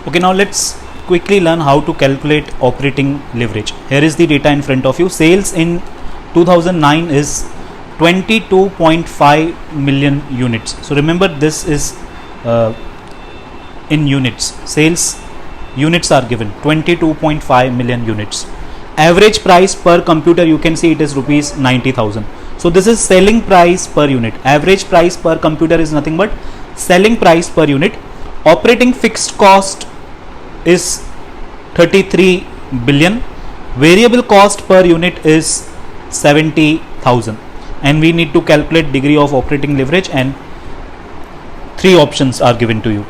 Okay, now let's quickly learn how to calculate operating leverage. Here is the data in front of you. Sales in 2009 is 22.5 million units. So remember, this is in units. Sales units are given 22.5 million units. Average price per computer, you can see it is rupees 90,000. So this is selling price per unit. Average price per computer is nothing but selling price per unit. Operating fixed cost is 33 billion. Variable cost per unit is 70,000, and we need to calculate degree of operating leverage, and three options are given to you.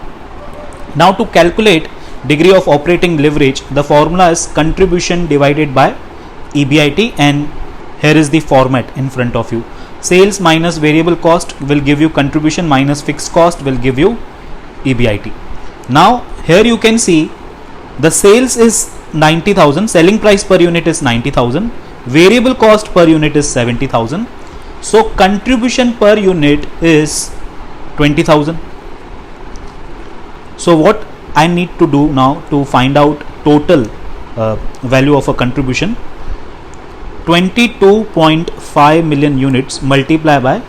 Now to calculate degree of operating leverage, the formula is contribution divided by EBIT, and here is the format in front of you. Sales minus variable cost will give you contribution, minus fixed cost will give you EBIT. Now here you can see the sales is 90,000, selling price per unit is 90,000, variable cost per unit is 70,000. So contribution per unit is 20,000. So what I need to do now to find out total value of a contribution, 22.5 million units multiply by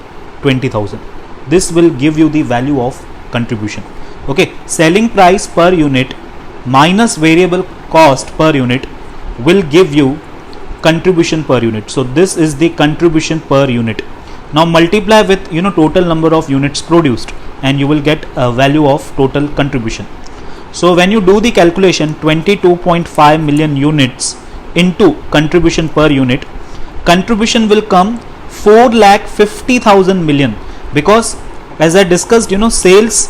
20,000. This will give you the value of contribution. Okay, selling price per unit minus variable cost per unit will give you contribution per unit. So this is the contribution per unit. Now multiply with total number of units produced, and you will get a value of total contribution. So when you do the calculation, 22.5 million units into contribution per unit, contribution will come 4,50,000 million, because as I discussed, sales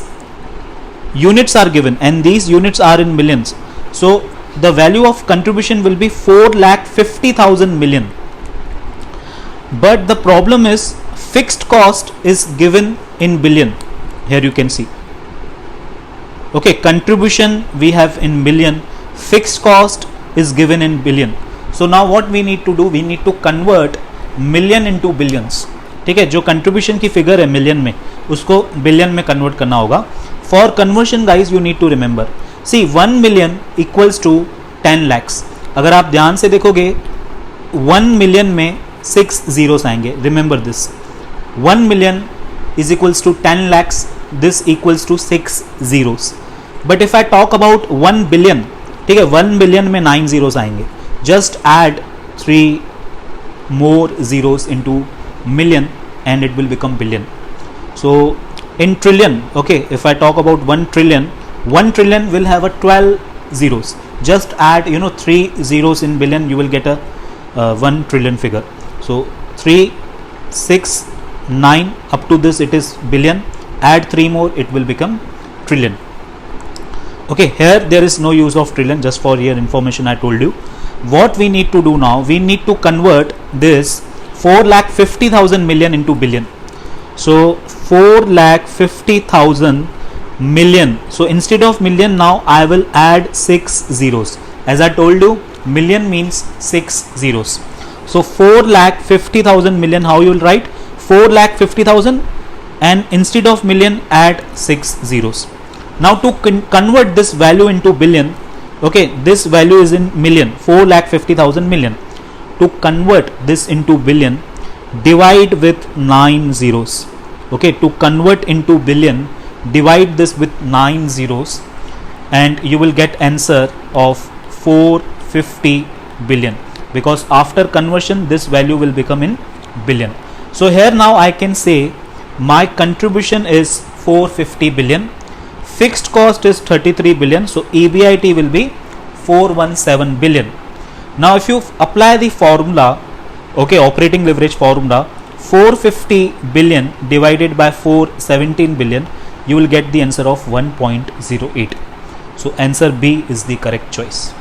units are given and these units are in millions. So the value of contribution will be 4,50,000 million. But the problem is fixed cost is given in billion. Here you can see. Okay, contribution we have in million, fixed cost is given in billion. So now what we need to do, we need to convert million into billions. ठीक है, जो contribution की figure है million में, उसको billion में convert करना होगा. For conversion guys you need to remember, see 1 million equals to 10 lakhs. अगर आप ध्यान से देखोगे 1 मिलियन में 6 zeros आएंगे. Remember this, 1 million is equals to 10 lakhs, this equals to 6 zeros. But if I talk about 1 billion, ठीक है, 1 billion में 9 zeros आएंगे. Just add 3 more zeros into million and it will become billion. So in trillion, okay, if I talk about 1 trillion, 1 trillion will have a 12 zeros. Just add 3 zeros in billion, you will get a 1 trillion figure. So 3, 6, 9, up to this it is billion. Add 3 more, it will become trillion. Okay, here there is no use of trillion, just for your information I told you. What we need to do now, we need to convert this 4,50,000 million into billion. So 4,50,000 million. So instead of million, now I will add 6 zeros. As I told you, million means 6 zeros. So 4,50,000 million, how you will write? 4,50,000, and instead of million add 6 zeros. Now to convert this value into billion, okay, this value is in million, 4,50,000 million. To convert this into billion, divide with 9 zeros. Okay, to convert into billion, divide this with 9 zeros, and you will get answer of 450 billion, because after conversion this value will become in billion. So here now I can say my contribution is 450 billion, fixed cost is 33 billion, so EBIT will be 417 billion. Now if you apply the formula, okay, operating leverage formula, 450 billion divided by 417 billion, you will get the answer of 1.08. So answer B is the correct choice.